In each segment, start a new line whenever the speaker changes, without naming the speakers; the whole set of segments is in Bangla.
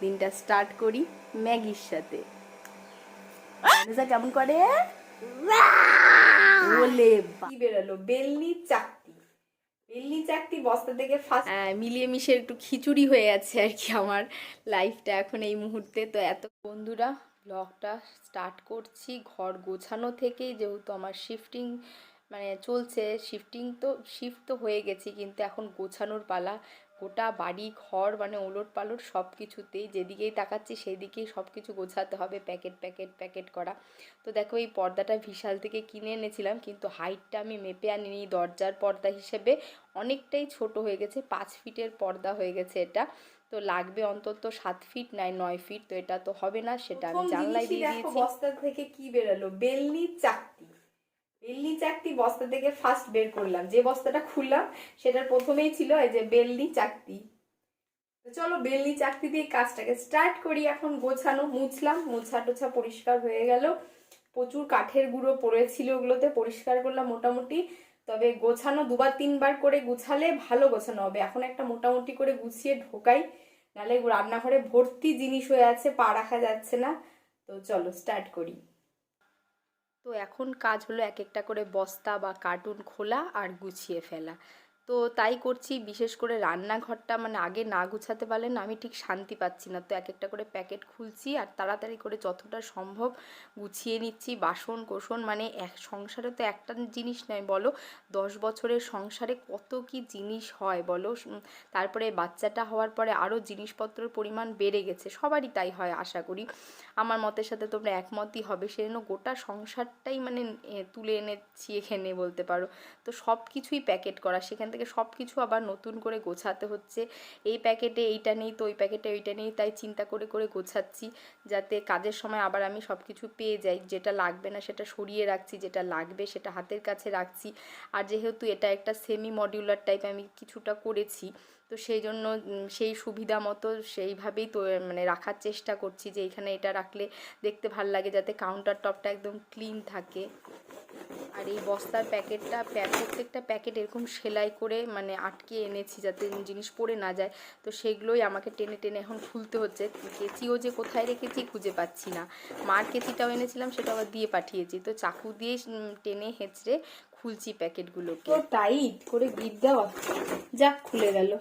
দিনটা স্টার্ট করি ম্যাগির সাথে। কেমন করে বলে কি বেরোলো, বেলনি চাকতি। বেলনি চাকতি বস্তা থেকে ফার্স্ট মিলিয়ে মিশে একটু খিচুড়ি হয়ে আছে আর কি আমার লাইফটা এখন এই মুহূর্তে। তো এত বন্ধুরা ব্লগটা স্টার্ট করছি ঘর গোছানো থেকেই, যেহেতু আমার শিফটিং মানে চলছে। শিফট তো হয়ে গেছি, কিন্তু এখন গোছানোর পালা। গোটা বাড়ি ঘর মানে ওলট পালট সব কিছুতেই, যেদিকেই তাকাচ্ছি সেদিকেই সব কিছু গোছাতে হবে, প্যাকেট প্যাকেট প্যাকেট করা। তো দেখো এই পর্দাটা বিশাল থেকে কিনে এনেছিলাম, কিন্তু হাইটটা আমি মেপে আনিনি। দরজার পর্দা হিসেবে অনেকটাই ছোট হয়ে গেছে, 5 ফিটের পর্দা হয়ে গেছে এটা। তো লাগবে অন্তত 7 ফিট নাই 9 ফিট, তো এটা তো হবে না, সেটা আমি জানলাই দিয়ে দিয়েছি। বস্তা থেকে কি বেরোলো, বেলনি চাকতি। বেলনি চাকতি বস্তা থেকে ফার্স্ট বের করলাম, যে বস্তাটা খুললাম সেটার প্রথমেই ছিল এই যে বেলনি চাকতি। তো চলো বেলনি চাকতি দিয়ে কাজটাকে স্টার্ট করি। এখন গোছানো, মুছলাম, মোছা টোছা পরিষ্কার হয়ে গেল। প্রচুর কাঠের গুঁড়ো পড়েছিল, ওগুলোতে পরিষ্কার করলাম মোটামুটি। তবে গোছানো 2-3 বার করে গুছালে ভালো গোছানো হবে। এখন একটা মোটামুটি করে গুছিয়ে ঢোকাই, নাহলে রান্নাঘরে ভর্তি জিনিস হয়ে আছে, পা রাখা যাচ্ছে না। তো চলো স্টার্ট করি। তো এখন কাজ হলো এক একটা করে বস্তা বা কার্টুন খোলা আর গুছিয়ে ফেলা। তো তাই করছি। বিশেষ করে রান্নাঘরটা মানে আগে না গুছাতে পারলে না আমি ঠিক শান্তি পাচ্ছি না। তো এক একটা করে প্যাকেট খুলছি আর তাড়াতাড়ি করে যতটা সম্ভব গুছিয়ে নিচ্ছি। বাসন কোসন মানে এক সংসারে তো একটা জিনিস নয় বলো, 10 বছরের সংসারে কত কি জিনিস হয় বলো। তারপরে বাচ্চাটা হওয়ার পরে আরও জিনিসপত্রের পরিমাণ বেড়ে গেছে, সবারই তাই হয় আশা করি। আমার মতের সাথে তোমরা একমতই হবে। সেজন্য গোটা সংসারটাই মানে তুলে এনেছি এখানে বলতে পারো। তো সব কিছুই প্যাকেট করা, সেখান থেকে সব কিছু আবার নতুন করে গোছাতে হচ্ছে। এই প্যাকেটে এইটা নেই তো ওই প্যাকেটে ওইটা নেই, তাই চিন্তা করে করে গোছাচ্ছি, যাতে কাজের সময় আবার আমি সব কিছু পেয়ে যাই। যেটা লাগবে না সেটা সরিয়ে রাখছি, যেটা লাগবে সেটা হাতের কাছে রাখছি। আর যেহেতু এটা একটা সেমি মডিউলার টাইপ আমি কিছুটা করেছি, তো সেই জন্য সেই সুবিধা মতো সেইভাবেই তো মানে রাখার চেষ্টা করছি, যে এখানে এটা রাখলে দেখতে ভাল লাগে, যাতে কাউন্টার টপটা একদম ক্লিন থাকে। আর এই বস্তার প্যাকেটটা প্রত্যেকটা প্যাকেট এরকম সেলাই করে মানে আটকে এনেছি, যাতে জিনিস পড়ে না যায়। তো সেগুলোই আমাকে টেনে টেনে এখন খুলতে হচ্ছে। কেচিও যে কোথায় রেখেছি খুঁজে পাচ্ছি না। মার কেচিটাও এনেছিলাম, সেটা আবার দিয়ে পাঠিয়েছি। তো চাকু দিয়ে টেনে হেঁচড়ে খুলছি প্যাকেটগুলোকে। তো টাইট করে গিট দেওয়া, যাক খুলে গেল।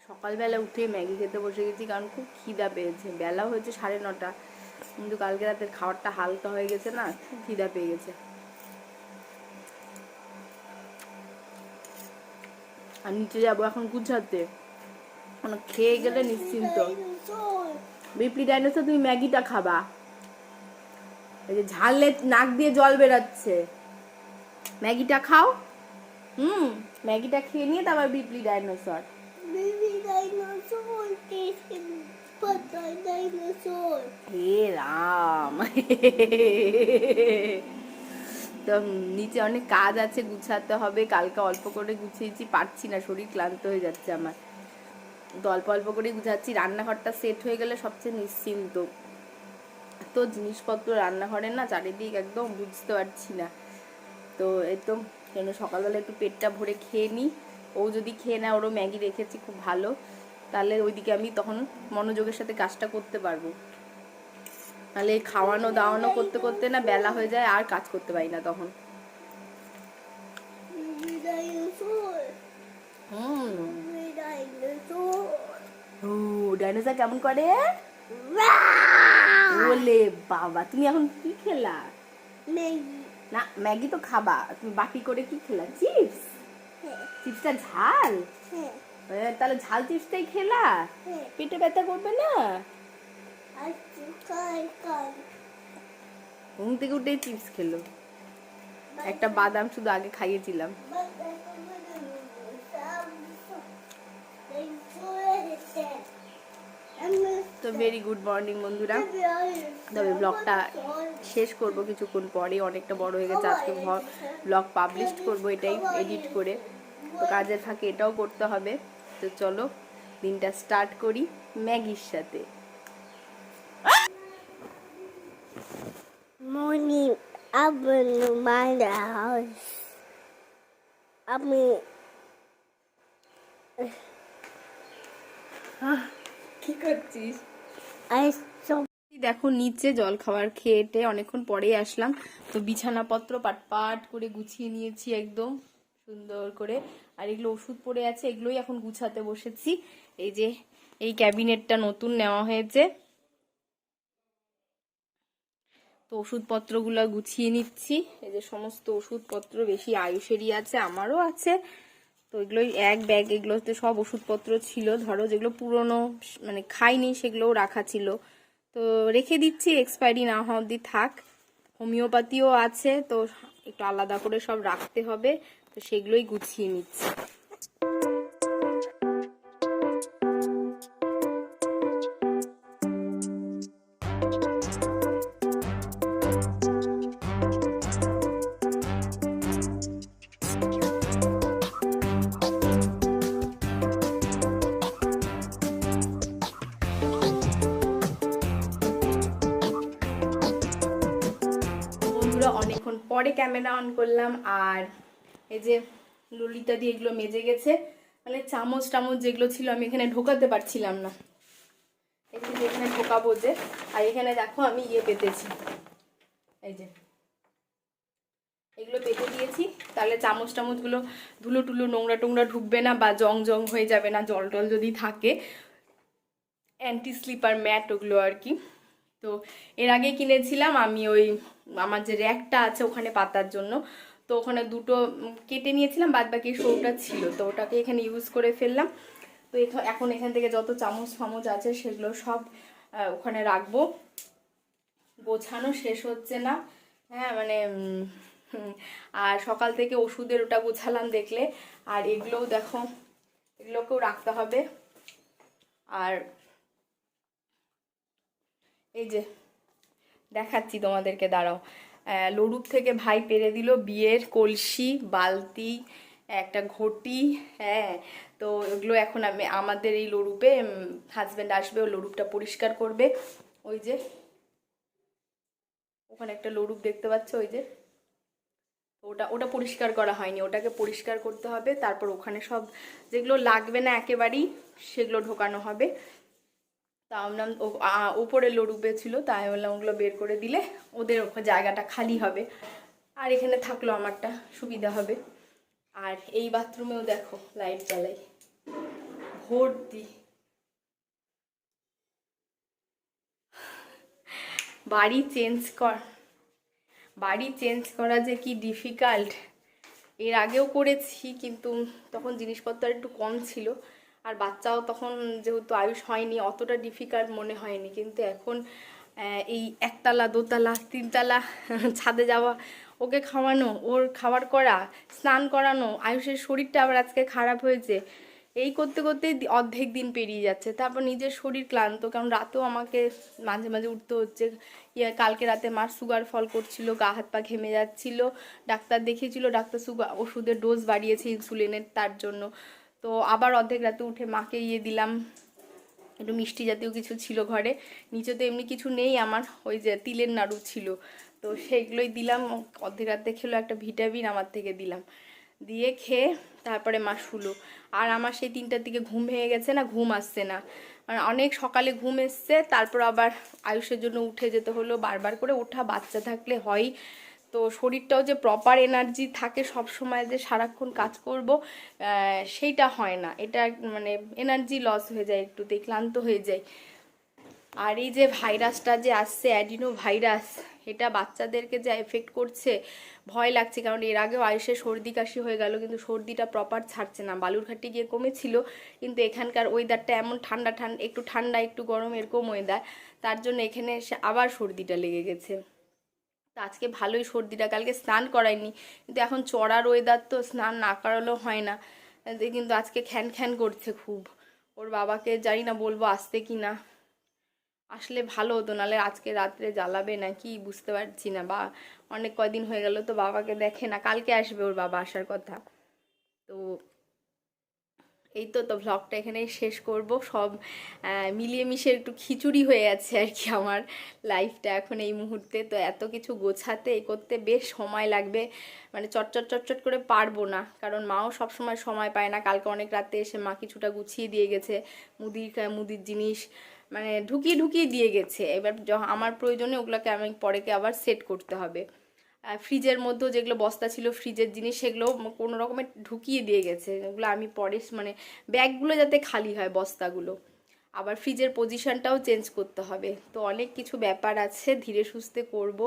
সকালবেলা উঠে ম্যাগি খেতে বসে গেছি, কারণ খুব খিদা পেয়েছে। বেলা হয়েছে 9:30, কিন্তু কালকে রাতের খাবারটা হালকা হয়ে গেছে না, খুব খিদা পেয়ে গেছে। আর নিচে যাবো এখন গুছাতে, খেয়ে গেলে নিশ্চিন্ত। বিপ্লি ডাইনোসর তুমি ম্যাগিটা খাবা, এই যে ঝাললে নাক দিয়ে জল বেরাচ্ছে। ম্যাগিটা খাও। ম্যাগিটা খেয়ে নিয়ে তারপর বিপ্লি ডাইনোসর। হে রাম। তো নিচে অনেক কাজ আছে, গুছাতে হবে। কালকে অল্প করে গুছিয়েছি, পারছি না, শরীর ক্লান্ত হয়ে যাচ্ছে আমার। তো অল্প অল্প করে গুছাচ্ছি। রান্নাঘরটা সেট হয়ে গেলে সবচেয়ে নিশ্চিন্ত। তো জিনিসপত্র রান্নাঘরে না চারিদিক একদম বুঝতে পারছি না। তো এই তো কেন সকালবেলা একটু পেটটা ভরে খেয়ে নিই। ও যদি খেয়ে নেয়, ওরও ম্যাগি রেখেছি খুব ভালো, তাহলে ওইদিকে আমি তখন মনোযোগের সাথে কাজটা করতে পারবো। তাহলে খাওয়ানো দাওয়ানো করতে করতে না বেলা হয়ে যায়, আর কাজ করতে পারি না তখন। ডাইনোসর কেমন করে? ওলে বাবা, তুমি এখন কি খেলা? না, ম্যাগি তো খাবা, তুমি বাকি করে কি খেলা? চিপস? চিপসটা ঝাল? তাহলে ঝাল চিপসটাই খেলা? পেটে ব্যথা করবে না? ঘুম থেকে উঠে চিপস খেলো। একটা বাদাম শুধু আগে খাইয়েছিলাম। তো ভেরি গুড মর্নিং বন্ধুরা। তবে ব্লগটা শেষ করব কিছুক্ষণ পরে, অনেকটা বড় হয়ে গেছে। আজকে ব্লগ পাবলিশ করব, এটাই এডিট করে। তো কাজের ফাঁকে এটাও করতে হবে। তো চলো দিনটা স্টার্ট করি ম্যাগির সাথে।
Morning, I'm in my house.
কি করছিস?
I saw.
দেখো নিচে জল খাবার খেয়েটে অনেকক্ষণ পরেই আসলাম। তো বিছানাপত্র পাট করে গুছিয়ে নিয়েছি একদম সুন্দর করে। আর এগুলো ওষুধ পড়ে আছে, এগুলোই এখন গুছাতে বসেছি। এই যে এই ক্যাবিনেটটা নতুন নেওয়া হয়েছে, তো ওষুধপত্রগুলো গুছিয়ে নিচ্ছি। এই যে সমস্ত ওষুধপত্র, বেশি আয়ুষেরই আছে, আমারও আছে। তো এগুলোই এক ব্যাগ, এগুলোতে সব ওষুধপত্র ছিল। ধরো যেগুলো পুরনো মানে খাইনি সেগুলোও রাখা ছিল, তো রেখে দিচ্ছি, এক্সপায়ারি না হওয়া অবধি থাক। হোমিওপ্যাথিও আছে, তো একটু আলাদা করে সব রাখতে হবে, তো সেগুলোই গুছিয়ে নিচ্ছি। অনেকক্ষণ পরে ক্যামেরা অন করলাম। আর এই যে ললিতা দিয়ে এগুলো মেজে গেছে, মানে চামচ যেগুলো ছিল আমি এখানে ঢোকাতে পারছিলাম না, একটু এখানে ঢোকাবো যে। আর এখানে দেখো আমি পেতেছি, এই যে এগুলো পেতে দিয়েছি, তাহলে চামচগুলো ধুলো টুলো নোংরা টোংরা ঢুকবে না, বা জং হয়ে যাবে না, জল টল যদি থাকে। অ্যান্টি স্লিপার ম্যাট ওগুলো আর কি। তো এর আগে কিনেছিলাম আমি ওই আমার যে র্যাকটা আছে ওখানে পাতার জন্য, তো ওখানে দুটো কেটে নিয়েছিলাম, বাদ বাকি সৌটা ছিল, তো ওটাকে এখানে ইউজ করে ফেললাম। তো এখন এখান থেকে যত চামচ ফামচ আছে সেগুলো সব ওখানে রাখবো। গোছানো শেষ হচ্ছে না, হ্যাঁ মানে আর সকাল থেকে ওষুধের ওটা গোছালাম দেখলে। আর এগুলোও দেখো, এগুলোকেও রাখতে হবে। আর এই যে দেখাচ্ছি তোমাদেরকে, দাঁড়াও। লড়ুপ থেকে ভাই পেরে দিল বিয়ের কলসি, বালতি, একটা ঘটি, হ্যাঁ। তো এগুলো এখন আমাদের এই লড়ুপে হাজব্যান্ড আসবে, ও লড়ুপটা পরিষ্কার করবে। ওই যে ওখানে একটা লড়ুপ দেখতে পাচ্ছ, ওই যে ওটা পরিষ্কার করা হয়নি, ওটাকে পরিষ্কার করতে হবে। তারপর ওখানে সব যেগুলো লাগবে না একেবারেই সেগুলো ঢোকানো হবে। তা আমরা উপরে লড়ুপে ছিল, তাই বললাম ওগুলো বের করে দিলে ওদের জায়গাটা খালি হবে, আর এখানে থাকলো আমারটা সুবিধা হবে। আর এই বাথরুমেও দেখো লাইট জ্বালাই ভর্তি। বাড়ি চেঞ্জ করা যে কি ডিফিকাল্ট। এর আগেও করেছি, কিন্তু তখন জিনিসপত্র একটু কম ছিল, আর বাচ্চাও তখন যেহেতু আয়ুষ হয়নি, অতটা ডিফিকাল্ট মনে হয়নি। কিন্তু এখন এই একতলা, দোতলা, তিনতলা ছাদে যাওয়া, ওকে খাওয়ানো, ওর খাবার করা, স্নান করানো, আয়ুষের শরীরটা আবার আজকে খারাপ হয়েছে, এই করতে করতেই অর্ধেক দিন পেরিয়ে যাচ্ছে। তারপর নিজের শরীর ক্লান্ত, কারণ রাতেও আমাকে মাঝে মাঝে উঠতে হচ্ছে। কালকে রাতে মার সুগার ফল করছিল, গা হাত পা ঘেমে যাচ্ছিল, ডাক্তার দেখিয়েছিল, ডাক্তার ওষুধের ডোজ বাড়িয়েছে ইনসুলিনের, তার জন্য। তো আবার অর্ধেক রাতে উঠে মাকে দিলাম, একটু মিষ্টি জাতীয় কিছু ছিল ঘরে, নিচে তো এমনি কিছু নেই আমার, ওই যে তিলের নাড়ু ছিল, তো সেগুলোই দিলাম। অর্ধেক রাতে খেলো, একটা ভিটামিন আমার থেকে দিলাম, দিয়ে খেয়ে তারপরে মা শুলো। আর আমার সেই 3টার দিকে ঘুম ভেঙে গেছে না, ঘুম আসছে না, মানে অনেক সকালে ঘুম এসছে। তারপর আবার আয়ুষের জন্য উঠে যেতে হলো, বারবার করে ওঠা বাচ্চা থাকলে হয়। তো তো শরীরটাও যে প্রপার এনার্জি থাকে সব সময় যে সারাক্ষণ কাজ করব সেইটা হয় না, এটা মানে এনার্জি লস হয়ে যায়, একটুতেই ক্লান্ত হয়ে যায়। আর এই যে ভাইরাসটা যে আসছে অ্যাডিনো ভাইরাস, এটা বাচ্চাদেরকে যা এফেক্ট করছে ভয় লাগছে, কারণ এর আগেও আয়ুষে সর্দি কাশি হয়ে গেল, কিন্তু সর্দিটা প্রপার ছাড়ছে না। বালুরঘাটে গিয়ে কমেছিল, কিন্তু এখানকার ওয়েদারটা এমন ঠান্ডা ঠান্ডা, একটু ঠান্ডা একটু গরম এরকম ওয়েদার, তার জন্য এখানে এসে আবার সর্দিটা লেগে গেছে। তো আজকে ভালোই সর্দিটা, কালকে স্নান করায়নি, কিন্তু এখন চড়ার ওয়েদার তো স্নান না করালেও হয় না। কিন্তু আজকে খ্যান খ্যান করছে খুব। ওর বাবাকে জানি না বলবো আসতে কি না, আসলে ভালো হতো, নাহলে আজকে রাত্রে জ্বালাবে নাকি বুঝতে পারছি না। বা অনেক কয়দিন হয়ে গেল তো বাবাকে দেখে না, কালকে আসবে ওর বাবা আসার কথা। তো এই তো ভ্লগটা এখানেই শেষ করব। সব মিলিয়ে মিশে একটু খিচুড়ি হয়ে আছে আর কি আমার লাইফটা এখন এই মুহূর্তে। তো এত কিছু গোছাতে করতে বেশ সময় লাগবে, মানে চটচট চটচট করে পারবো না, কারণ মাও সবসময় সময় পায় না। কালকে অনেক রাতে এসে মা কিছুটা গুছিয়ে দিয়ে গেছে, মুদির জিনিস মানে ঢুকিয়ে ঢুকিয়ে দিয়ে গেছে। এবার আমার প্রয়োজনে ওগুলোকে আমি পরেকে আবার সেট করতে হবে। ফ্রিজের মধ্যেও যেগুলো বস্তা ছিল ফ্রিজের জিনিস, সেগুলো কোনো রকমে ঢুকিয়ে দিয়ে গেছে, ওগুলো আমি পরে মানে ব্যাগগুলো যাতে খালি হয় বস্তাগুলো। আবার ফ্রিজের পজিশনটাও চেঞ্জ করতে হবে। তো অনেক কিছু ব্যাপার আছে, ধীরে সুস্থে করব।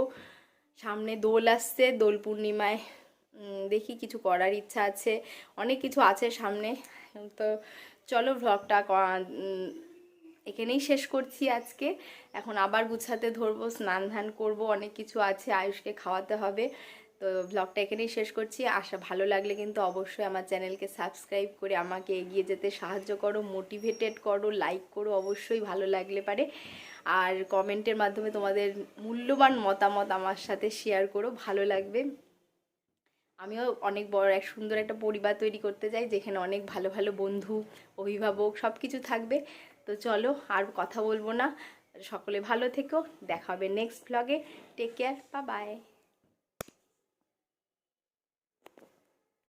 সামনে দোল আসছে, দোল পূর্ণিমায় দেখি কিছু করার ইচ্ছা আছে, অনেক কিছু আছে সামনে। তো চলো ভ্লগটা এখানেই শেষ করছি আজকে। এখন আবার গুছাতে ধরবো, স্নান ধান করবো, অনেক কিছু আছে, আয়ুষকে খাওয়াতে হবে। তো ব্লগটা এখানেই শেষ করছি। ভালো লাগলে কিন্তু অবশ্যই আমার চ্যানেলকে সাবস্ক্রাইব করে আমাকে এগিয়ে যেতে সাহায্য করো, মোটিভেটেড করো, লাইক করো অবশ্যই ভালো লাগলে পারে। আর কমেন্টের মাধ্যমে তোমাদের মূল্যবান মতামত আমার সাথে শেয়ার করো, ভালো লাগবে। আমিও অনেক বড় এক সুন্দর একটা পরিবার তৈরি করতে চাই, যেখানে অনেক ভালো ভালো বন্ধু, অভিভাবক সব কিছু থাকবে। তো চলো আর কথা বলবো না, সকলে ভালো থেকো, দেখা হবে নেক্সট ব্লগে। Take care, bye by.